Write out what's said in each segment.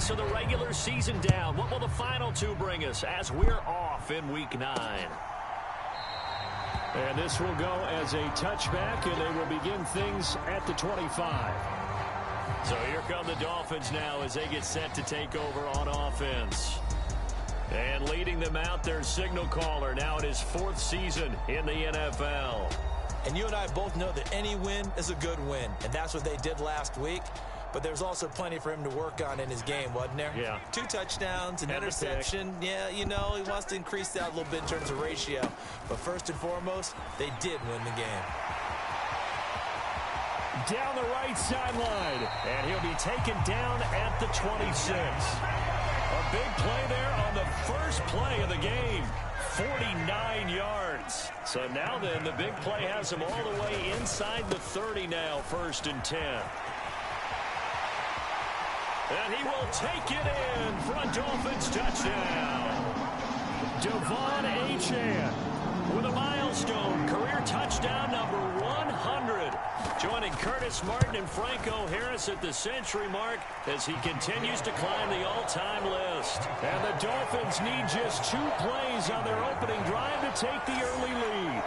months of the regular season down. What will the final two bring us as we're off in Week 9? And this will go as a touchback, and they will begin things at the 25. So here come the Dolphins now as they get set to take over on offense. And leading them out, their signal caller now in his 4th season in the NFL. And you and I both know that any win is a good win, and that's what they did last week. But there's also plenty for him to work on in his game, wasn't there? Yeah. 2 touchdowns, an interception. Yeah, you know, he wants to increase that a little bit in terms of ratio. But first and foremost, they did win the game. Down the right sideline. And he'll be taken down at the 26. A big play there on the first play of the game. 49 yards. So now then, the big play has him all the way inside the 30 now, 1st and 10. And he will take it in for a Dolphins touchdown. Devon Achane with a milestone career touchdown number 100. Joining Curtis Martin and Franco Harris at the century mark as he continues to climb the all-time list. And the Dolphins need just 2 plays on their opening drive to take the early lead.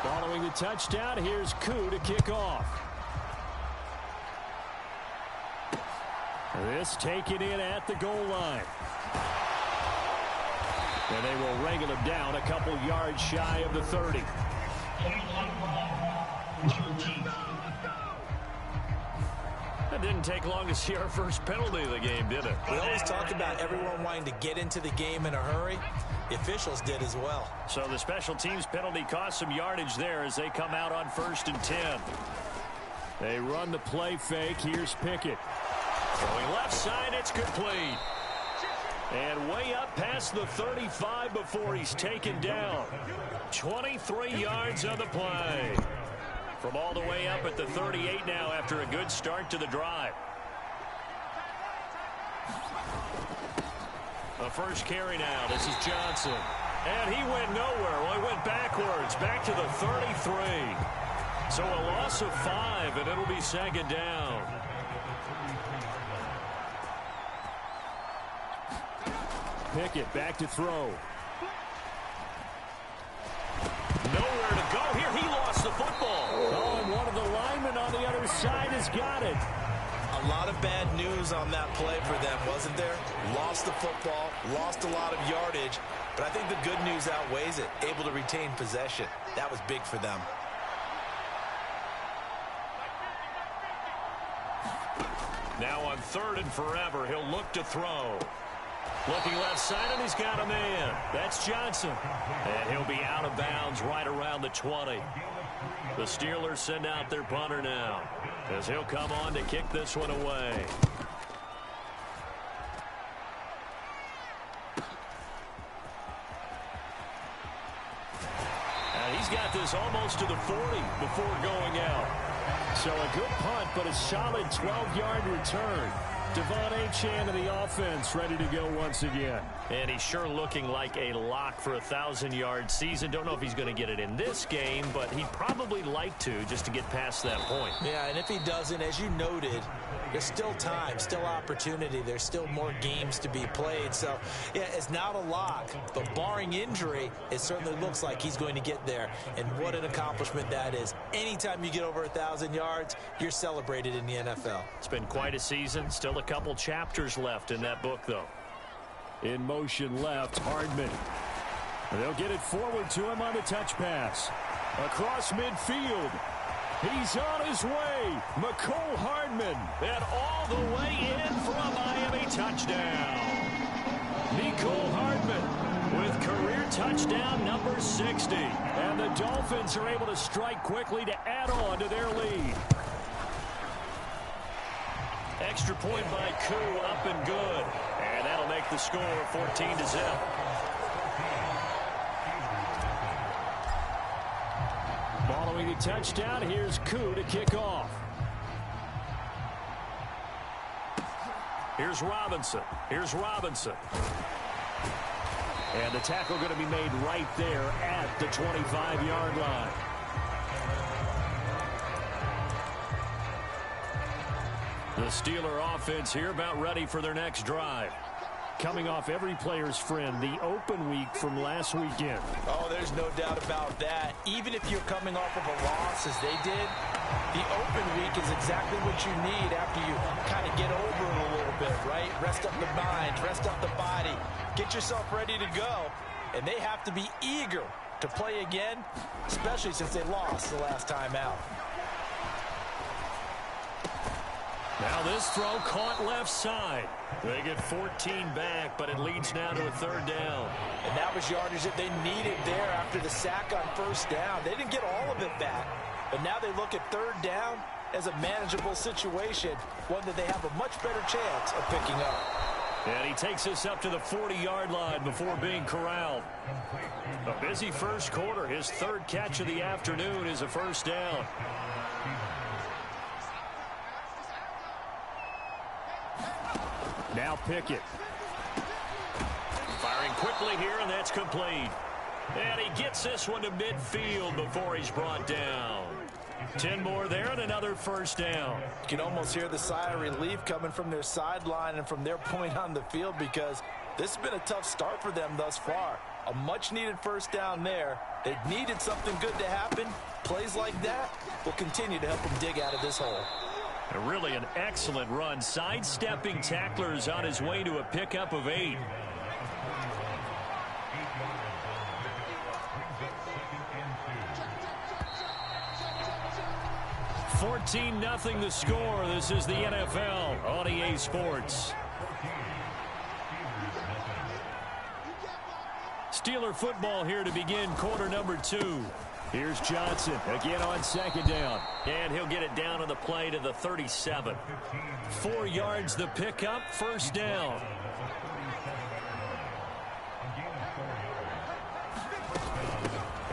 Following the touchdown, here's Koo to kick off. This taken in at the goal line. And they will wrangle him down a couple yards shy of the 30. It didn't take long to see our first penalty of the game, did it? We always talk about everyone wanting to get into the game in a hurry. The officials did as well. So the special teams penalty cost some yardage there as they come out on 1st and 10. They run the play fake. Here's Pickett. Going left side, it's complete. And way up past the 35 before he's taken down. 23 yards on the play. From all the way up at the 38 now after a good start to the drive. The first carry now. This is Johnson. And he went nowhere. Well, he went backwards. Back to the 33. So a loss of 5, and it'll be 2nd down. Pickett back to throw. Nowhere to go here. He lost the football. Oh, and one of the linemen on the other side has got it. A lot of bad news on that play for them, wasn't there? Lost the football, lost a lot of yardage, but I think the good news outweighs it. Able to retain possession. That was big for them. Now on 3rd and forever, he'll look to throw. Looking left side, and he's got a man. That's Johnson. And he'll be out of bounds right around the 20. The Steelers send out their punter now as he'll come on to kick this one away. And he's got this almost to the 40 before going out. So a good punt, but a solid 12-yard return. Devon Achane in the offense, ready to go once again. And he's sure looking like a lock for a 1,000-yard season. Don't know if he's going to get it in this game, but he'd probably like to just to get past that point. Yeah, and if he doesn't, as you noted, there's still time, still opportunity. There's still more games to be played. So, yeah, it's not a lock, but barring injury, it certainly looks like he's going to get there. And what an accomplishment that is. Anytime you get over 1,000 yards, you're celebrated in the NFL. It's been quite a season. Still a couple chapters left in that book, though. In motion left, Hardman. They'll get it forward to him on the touch pass. Across midfield. He's on his way. McCole Hardman. And all the way in for a Miami touchdown. McCole Hardman with career touchdown number 60. And the Dolphins are able to strike quickly to add on to their lead. Extra point by Koo, up and good. And that'll make the score 14-0. Following the touchdown, here's Koo to kick off. Here's Robinson. Here's Robinson. And the tackle going to be made right there at the 25-yard line. The Steeler offense here about ready for their next drive. Coming off every player's friend, the open week from last weekend. Oh, there's no doubt about that. Even if you're coming off of a loss as they did, the open week is exactly what you need after you kind of get over it a little bit, right? Rest up the mind, rest up the body, get yourself ready to go. And they have to be eager to play again, especially since they lost the last time out. Now this throw caught left side. They get 14 back, but it leads now to a third down. And that was yardage that they needed there after the sack on first down. They didn't get all of it back, but now they look at third down as a manageable situation, one that they have a much better chance of picking up. And he takes us up to the 40-yard line before being corralled. A busy first quarter. His third catch of the afternoon is a first down. Now Pickett. Firing quickly here, and that's complete. And he gets this one to midfield before he's brought down. 10 more there and another first down. You can almost hear the sigh of relief coming from their sideline and from their point on the field, because this has been a tough start for them thus far. A much-needed first down there. They needed something good to happen. Plays like that will continue to help them dig out of this hole. Really an excellent run. Sidestepping tacklers on his way to a pickup of 8. (14-0) the score. This is the NFL on EA Sports. Steeler football here to begin quarter number 2. Here's Johnson again on second down. And he'll get it down on the play to the 37. 4 yards the pickup, first down.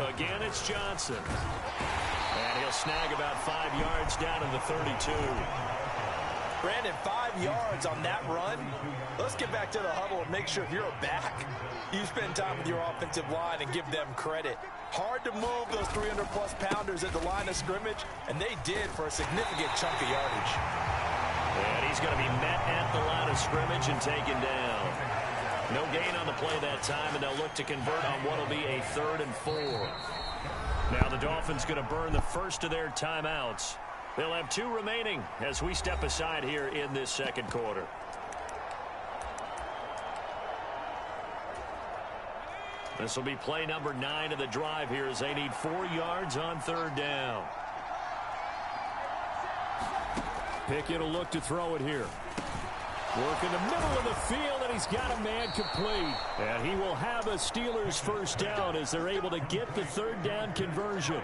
Again, it's Johnson. And he'll snag about 5 yards down to the 32. Brandon, 5 yards on that run. Let's get back to the huddle and make sure if you're a back, you spend time with your offensive line and give them credit. Hard to move those 300-plus pounders at the line of scrimmage, and they did for a significant chunk of yardage. And he's going to be met at the line of scrimmage and taken down. No gain on the play that time, and they'll look to convert on what will be a 3rd and 4. Now the Dolphins going to burn the first of their timeouts. They'll have 2 remaining as we step aside here in this second quarter. This will be play number 9 of the drive here as they need 4 yards on third down. Pickett will look to throw it here. Work in the middle of the field, and he's got a man complete. And he will have a Steelers first down as they're able to get the third down conversion.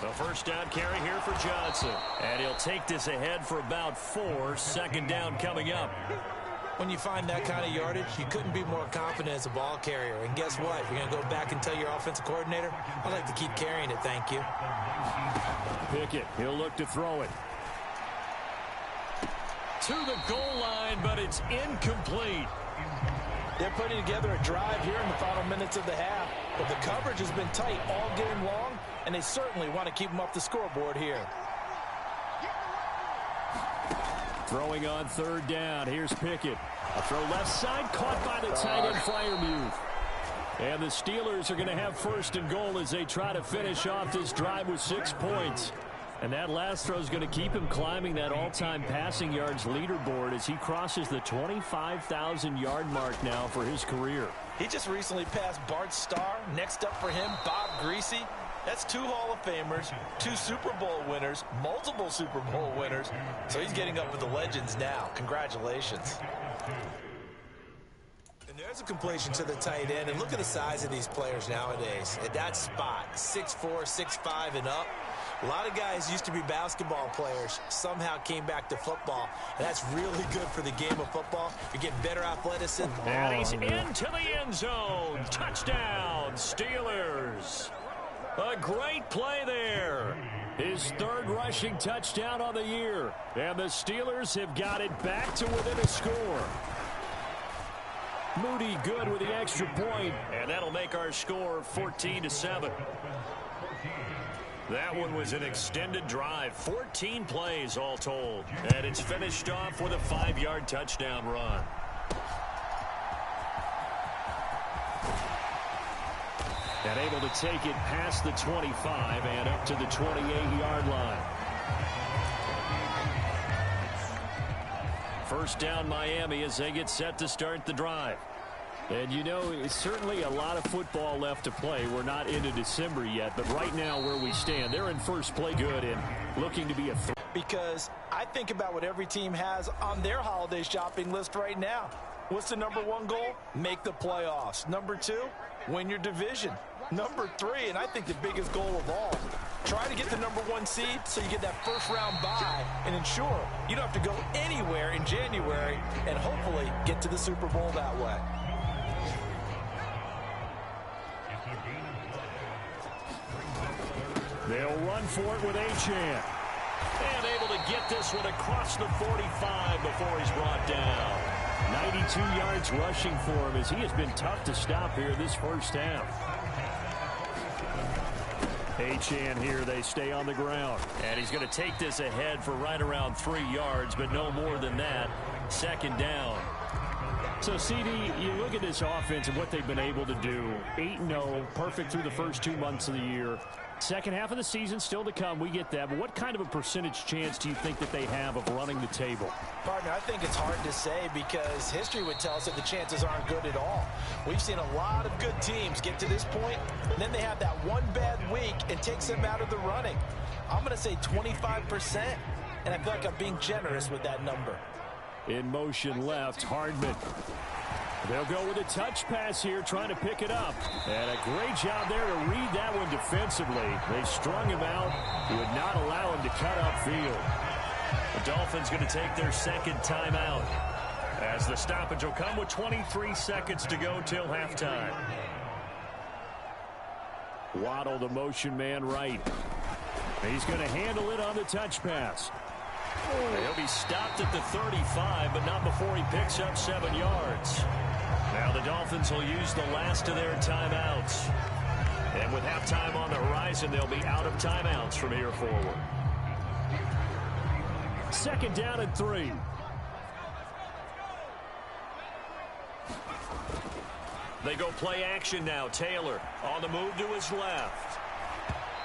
The first down carry here for Johnson. And he'll take this ahead for about 4. Second down coming up. When you find that kind of yardage, you couldn't be more confident as a ball carrier. And guess what? You're going to go back and tell your offensive coordinator, I'd like to keep carrying it, thank you. Pickett, he'll look to throw it. To the goal line, but it's incomplete. They're putting together a drive here in the final minutes of the half. But the coverage has been tight all game long, and they certainly want to keep them up the scoreboard here. Throwing on third down. Here's Pickett. A throw left side, caught by the tight end Freiermuth. And the Steelers are going to have first and goal as they try to finish off this drive with 6 points. And that last throw is going to keep him climbing that all-time passing yards leaderboard as he crosses the 25,000-yard mark now for his career. He just recently passed Bart Starr. Next up for him, Bob Greasy. That's 2 Hall of Famers, 2 Super Bowl winners, multiple Super Bowl winners. So he's getting up with the legends now. Congratulations. And there's a completion to the tight end. And look at the size of these players nowadays. At that spot, 6'4", 6'5", and up. A lot of guys used to be basketball players, somehow came back to football. And that's really good for the game of football. You're getting better athleticism. And he's into the end zone. Touchdown, Steelers. A great play there. His 3rd rushing touchdown on the year. And the Steelers have got it back to within a score. Moody good with the extra point. And that'll make our score 14-7. That one was an extended drive, 14 plays all told. And it's finished off with a 5-yard touchdown run. And able to take it past the 25 and up to the 28-yard line. First down Miami as they get set to start the drive. And you know, it's certainly a lot of football left to play. We're not into December yet, but right now where we stand, they're in first place good and looking to be a threat. Because I think about what every team has on their holiday shopping list right now. What's the number one goal? Make the playoffs. Number 2, win your division. Number 3, and I think the biggest goal of all, try to get the number 1 seed so you get that first round bye and ensure you don't have to go anywhere in January and hopefully get to the Super Bowl that way. They'll run for it with Achane. And able to get this one across the 45 before he's brought down. 92 yards rushing for him as he has been tough to stop here this first half. Achane here, they stay on the ground. And he's going to take this ahead for right around 3 yards, but no more than that. Second down. So, CD, you look at this offense and what they've been able to do. 8-0, perfect through the first 2 months of the year. Second half of the season still to come. We get that. But what kind of a percentage chance do you think that they have of running the table? Partner, I think it's hard to say because history would tell us that the chances aren't good at all. We've seen a lot of good teams get to this point, and then they have that one bad week and takes them out of the running. I'm going to say 25%, and I feel like I'm being generous with that number. In motion left, Hardman. They'll go with a touch pass here, trying to pick it up. And a great job there to read that one defensively. They strung him out, would not allow him to cut upfield. The Dolphins going to take their second timeout, as the stoppage will come with 23 seconds to go till halftime. Waddle, the motion man right. He's going to handle it on the touch pass. He'll be stopped at the 35, but not before he picks up 7 yards. Now the Dolphins will use the last of their timeouts. And with halftime on the horizon, they'll be out of timeouts from here forward. Second down and 3. They go play action now. Taylor on the move to his left.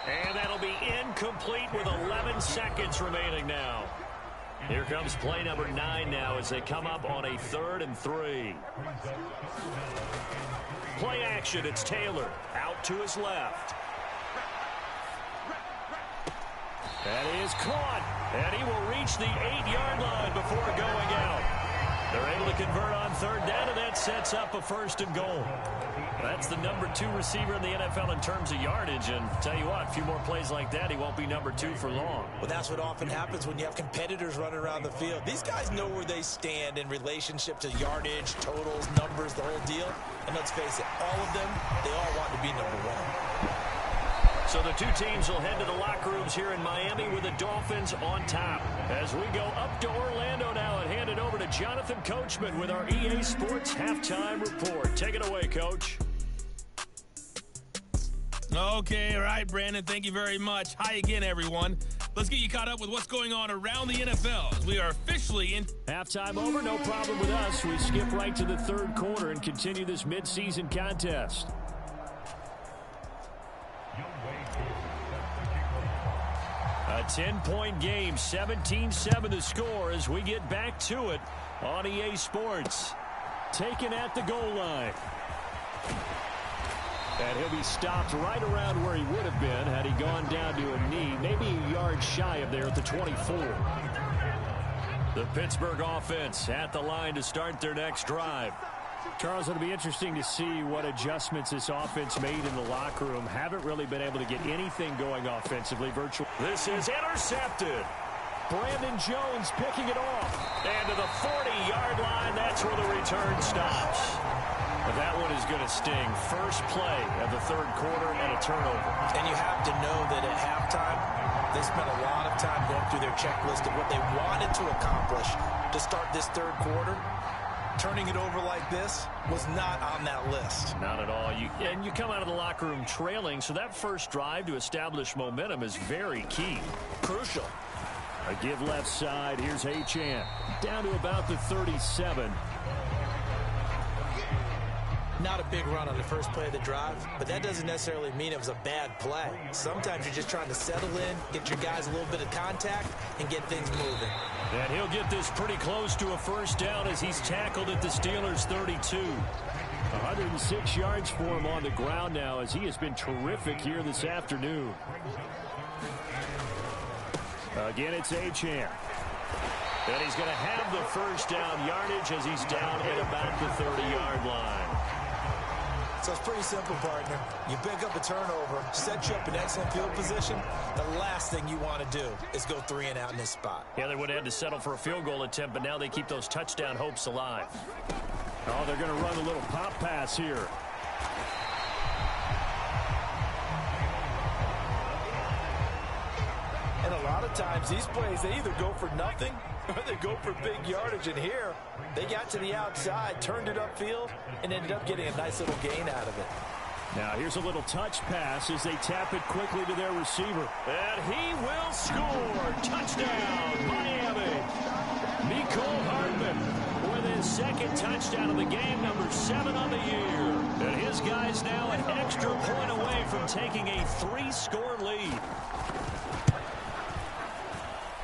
And that'll be incomplete with 11 seconds remaining now. Here comes play number 9 now as they come up on a 3rd and 3. Play action, it's Taylor out to his left. That is caught. And he will reach the 8-yard line before going out. They're able to convert on 3rd down, and that sets up a 1st and goal. That's the number 2 receiver in the NFL in terms of yardage. And tell you what, a few more plays like that, he won't be number 2 for long. Well, that's what often happens when you have competitors running around the field. These guys know where they stand in relationship to yardage, totals, numbers, the whole deal. And let's face it, all of them, they all want to be number 1. So the two teams will head to the locker rooms here in Miami with the Dolphins on top. As we go up to Orlando now and hand it over to Jonathan Coachman with our EA Sports Halftime Report. Take it away, Coach. Okay, all right, Brandon, thank you very much. Hi again, everyone. Let's get you caught up with what's going on around the NFL. We are officially in. Halftime over, no problem with us. We skip right to the 3rd quarter and continue this midseason contest. A 10-point game, 17-7 the score as we get back to it on EA Sports. Taken at the goal line. And he'll be stopped right around where he would have been had he gone down to a knee, maybe a yard shy of there at the 24. The Pittsburgh offense at the line to start their next drive. Charles, it'll be interesting to see what adjustments this offense made in the locker room. Haven't really been able to get anything going offensively. This is intercepted. Brandon Jones picking it off. And to the 40-yard line, that's where the return stops. That one is going to sting. First play of the 3rd quarter and a turnover. And you have to know that at halftime, they spent a lot of time going through their checklist of what they wanted to accomplish to start this 3rd quarter. turning it over like this was not on that list. Not at all. You come out of the locker room trailing, so that first drive to establish momentum is very key. Crucial. A give left side. Here's Achane. Down to about the 37. Not a big run on the first play of the drive, but that doesn't necessarily mean it was a bad play. Sometimes you're just trying to settle in, get your guys a little bit of contact, and get things moving. And he'll get this pretty close to a first down as he's tackled at the Steelers' 32. 106 yards for him on the ground now as he has been terrific here this afternoon. Again, it's Achane. And he's going to have the first down yardage as he's down at about the 30-yard line. So it's pretty simple, partner. You pick up a turnover, set you up in excellent field position. The last thing you want to do is go 3 and out in this spot. Yeah, they would have had to settle for a field goal attempt, but now they keep those touchdown hopes alive. Oh, they're going to run a little pop pass here. And a lot of times these plays, they either go for nothing or they go for big yardage. And here, they got to the outside, turned it upfield, and ended up getting a nice little gain out of it. Now here's a little touch pass as they tap it quickly to their receiver. And he will score. Touchdown, Miami. Mecole Hardman with his second touchdown of the game, number 7 on the year. And his guys now an extra point away from taking a 3-score lead.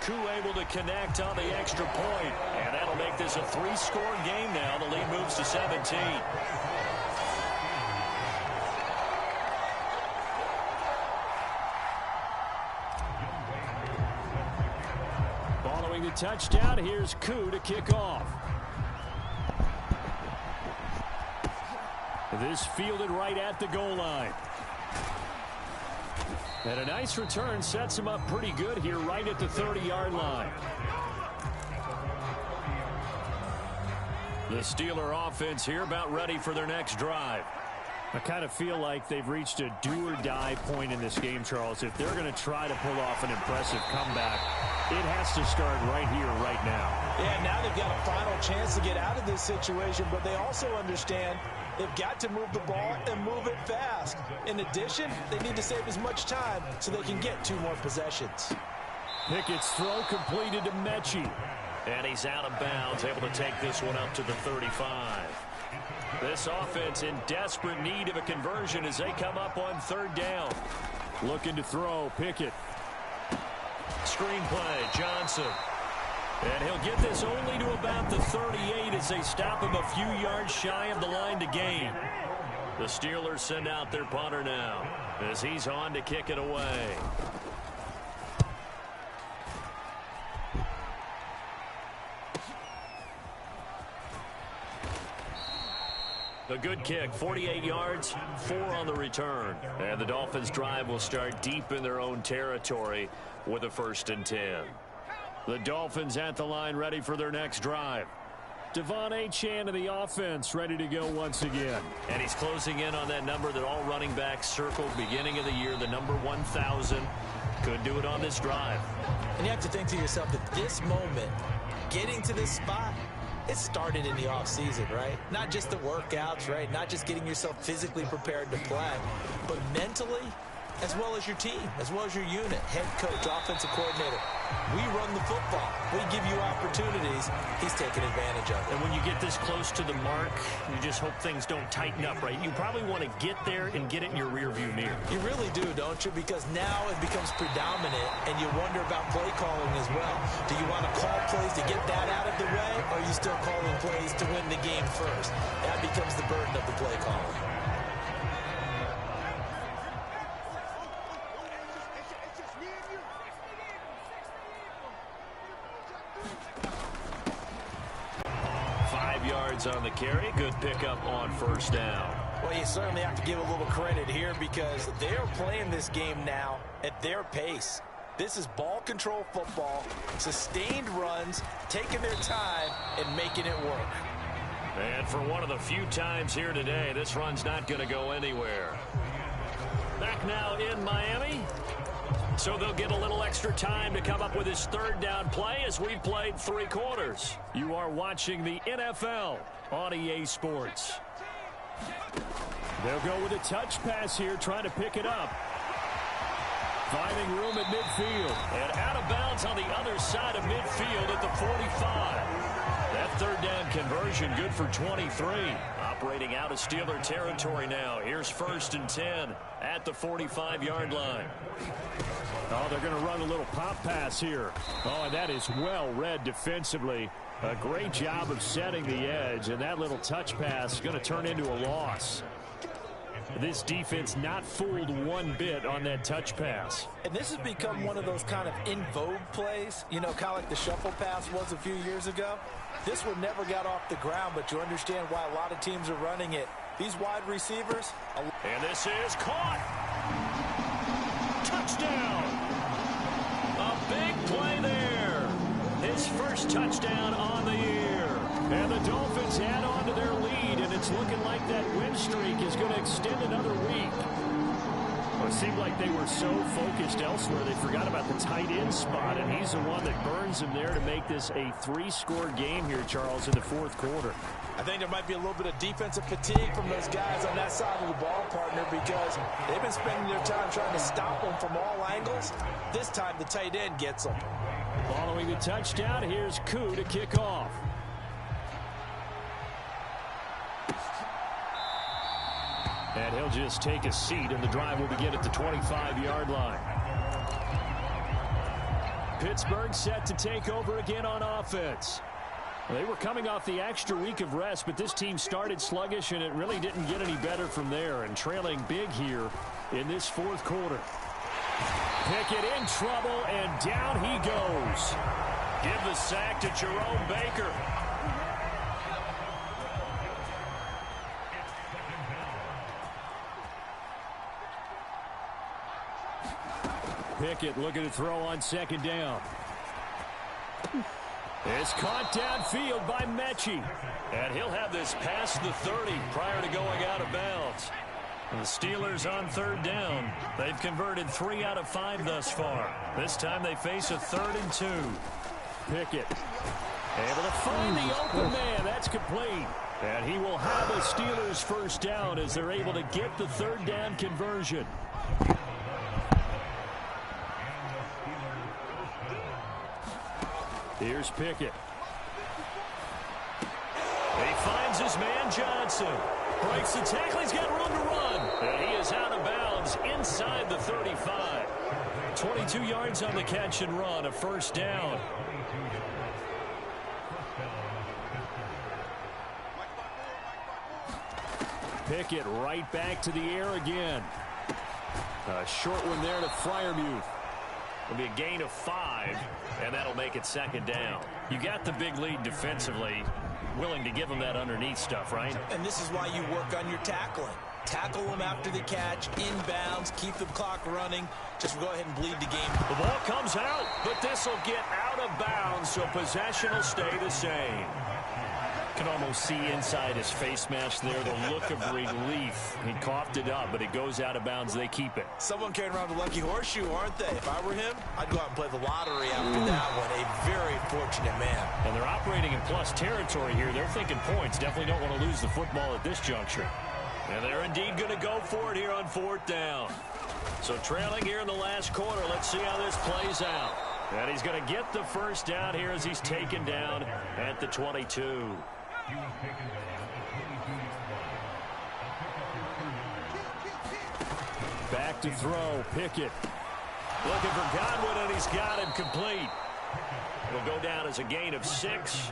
Koo able to connect on the extra point, and that'll make this a 3-score game now. The lead moves to 17. Following the touchdown, here's Koo to kick off. This fielded right at the goal line. And a nice return sets him up pretty good here right at the 30-yard line. The Steeler offense here about ready for their next drive. I kind of feel like they've reached a do-or-die point in this game, Charles. If they're going to try to pull off an impressive comeback, it has to start right here, right now. Yeah, now they've got a final chance to get out of this situation, but they also understand they've got to move the ball and move it fast. In addition, they need to save as much time so they can get 2 more possessions. Pickett's throw completed to Mechie. And he's out of bounds, able to take this one up to the 35. This offense in desperate need of a conversion as they come up on 3rd down. Looking to throw, Pickett. Screen play, Johnson. And he'll get this only to about the 38 as they stop him a few yards shy of the line to gain. The Steelers send out their punter now as he's on to kick it away. A good kick, 48 yards, 4 on the return. And the Dolphins' drive will start deep in their own territory with a 1st and 10. The Dolphins at the line ready for their next drive. Devon Achane of the offense ready to go once again. And he's closing in on that number that all running backs circled beginning of the year, the number 1,000. Could do it on this drive. And you have to think to yourself that this moment, getting to this spot, it started in the offseason, right? Not just the workouts, right? Not just getting yourself physically prepared to play, but mentally, as well as your team, as well as your unit, head coach, offensive coordinator. We run the football. We give you opportunities. He's taking advantage of it. And when you get this close to the mark, you just hope things don't tighten up, right? You probably want to get there and get it in your rearview mirror. You really do, don't you? Because now it becomes predominant, and you wonder about play calling as well. Do you want to call plays to get that out of the way, or are you still calling plays to win the game first? That becomes the burden of the play calling. On the carry, good pickup on 1st down. Well, you certainly have to give a little credit here because they're playing this game now at their pace. This is ball control football, sustained runs, taking their time and making it work. And for one of the few times here today, this run's not going to go anywhere. Back now in Miami, So they'll get a little extra time to come up with his third down play as we've played 3 quarters. You are watching the NFL on EA Sports. They'll go with a touch pass here, trying to pick it up. Finding room at midfield. And out of bounds on the other side of midfield at the 45. That third down conversion good for 23. Operating out of Steeler territory now. Here's 1st and 10 at the 45-yard line. Oh, they're going to run a little pop pass here. Oh, and that is well read defensively. A great job of setting the edge, and that little touch pass is going to turn into a loss. This defense not fooled one bit on that touch pass. And this has become one of those kind of in vogue plays, you know, kind of like the shuffle pass was a few years ago. This one never got off the ground, but you understand why a lot of teams are running it. These wide receivers. And this is caught. Touchdown. A big play there. His first touchdown on the year. And the Dolphins add on to their lead, and it's looking like that win streak is going to extend another week. Well, it seemed like they were so focused elsewhere, they forgot about the tight end spot, and he's the one that burns them there to make this a 3-score game here, Charles, in the 4th quarter. I think there might be a little bit of defensive fatigue from those guys on that side of the ball, partner, because they've been spending their time trying to stop them from all angles. This time the tight end gets them. Following the touchdown, here's Koo to kick off. And he'll just take a seat, and the drive will begin at the 25-yard line. Pittsburgh set to take over again on offense. They were coming off the extra week of rest, but this team started sluggish, and it really didn't get any better from there, and trailing big here in this 4th quarter. Pickett in trouble, and down he goes. Give the sack to Jerome Baker. Pickett looking to throw on 2nd down. It's caught downfield by Mechie. And he'll have this past the 30 prior to going out of bounds. And the Steelers on 3rd down. They've converted 3 out of 5 thus far. This time they face a 3rd and 2. Pickett able to find the open man. That's complete. And he will have a Steelers 1st down as they're able to get the 3rd down conversion. Here's Pickett. He finds his man Johnson. Breaks the tackle. He's got room to run. And he is out of bounds inside the 35. 22 yards on the catch and run. A 1st down. Pickett right back to the air again. A short one there to Freiermuth. It'll be a gain of 5, and that'll make it 2nd down. You got the big lead defensively, willing to give them that underneath stuff, right? And this is why you work on your tackling. Tackle them after the catch, inbounds, keep the clock running. Just go ahead and bleed the game. The ball comes out, but this will get out of bounds, so possession will stay the same. Can almost see inside his face mask there the look of relief. He coughed it up, but it goes out of bounds. They keep it. Someone carrying around the lucky horseshoe, aren't they? If I were him, I'd go out and play the lottery after that one. A very fortunate man. And they're operating in plus territory here. They're thinking points. Definitely don't want to lose the football at this juncture. And they're indeed going to go for it here on 4th down. So trailing here in the last quarter. Let's see how this plays out. And he's going to get the 1st down here as he's taken down at the 22. Back to throw. Pickett. Looking for Godwin, and he's got him complete. It'll go down as a gain of 6,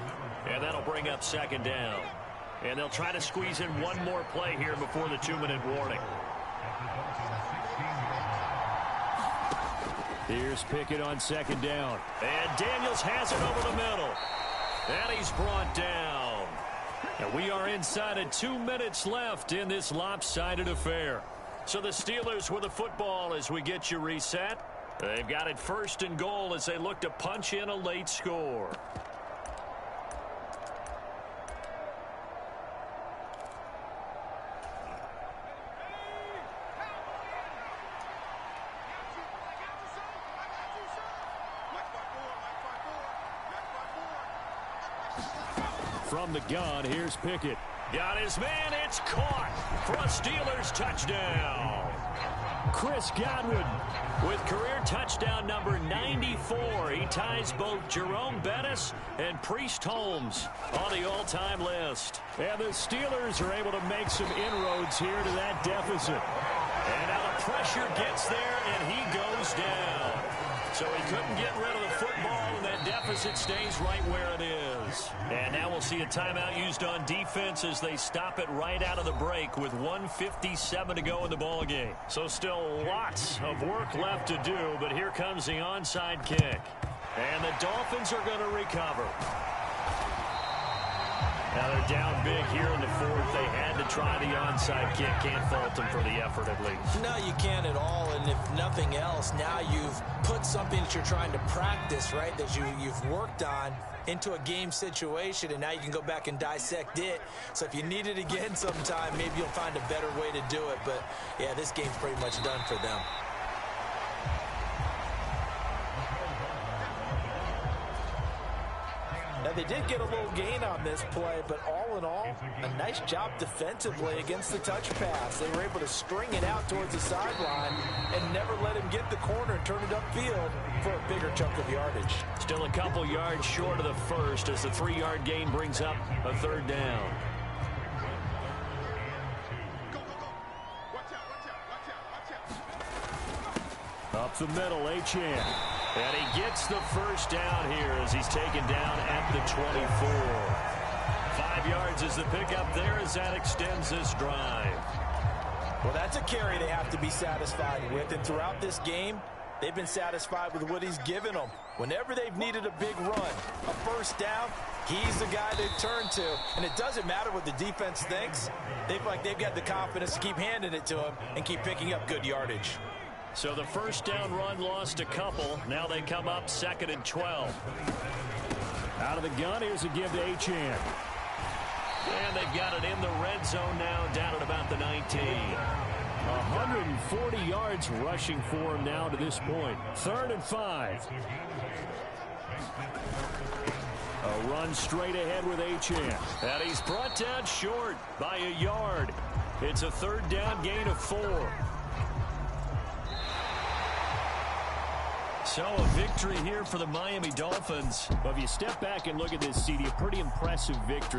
and that'll bring up 2nd down. And they'll try to squeeze in one more play here before the 2-minute warning. Here's Pickett on 2nd down. And Daniels has it over the middle. And he's brought down. And we are inside of 2 minutes left in this lopsided affair. So the Steelers with the football as we get you reset. They've got it 1st and goal as they look to punch in a late score. From the gun, here's Pickett. Got his man. It's caught for a Steelers touchdown. Chris Godwin with career touchdown number 94. He ties both Jerome Bettis and Priest Holmes on the all-time list. And the Steelers are able to make some inroads here to that deficit. And now the pressure gets there, and he goes down. So he couldn't get rid of the football, and that deficit stays right where it is. And now we'll see a timeout used on defense as they stop it right out of the break with 1:57 to go in the ballgame. So still lots of work left to do, but here comes the onside kick. And the Dolphins are going to recover. Now they're down big here in the fourth. They had to try the onside kick. Can't fault them for the effort at least. No, you can't at all. And if nothing else, now you've put something that you're trying to practice, right, that you've worked on into a game situation, and now you can go back and dissect it. So if you need it again sometime, maybe you'll find a better way to do it. But, yeah, this game's pretty much done for them. Now, they did get a little gain on this play, but all in all, a nice job defensively against the touch pass. They were able to string it out towards the sideline and never let him get the corner and turn it upfield for a bigger chunk of yardage. Still a couple yards short of the first as the 3-yard gain brings up a third down. Up the middle, Achane. And he gets the first down here as he's taken down at the 24. 5 yards is the pickup there as that extends this drive. Well, that's a carry they have to be satisfied with. And throughout this game, they've been satisfied with what he's given them. Whenever they've needed a big run, a first down, he's the guy they turn to. And it doesn't matter what the defense thinks. They've got the confidence to keep handing it to him and keep picking up good yardage. So the first down run lost a couple. Now they come up 2nd and 12. Out of the gun, here's a give to Achane. And they've got it in the red zone now, down at about the 19. 140 yards rushing for him now to this point. 3rd and 5. A run straight ahead with Achane. And he's brought down short by a yard. It's a 3rd down gain of 4. So a victory here for the Miami Dolphins. Well, if you step back and look at this, CD, a pretty impressive victory.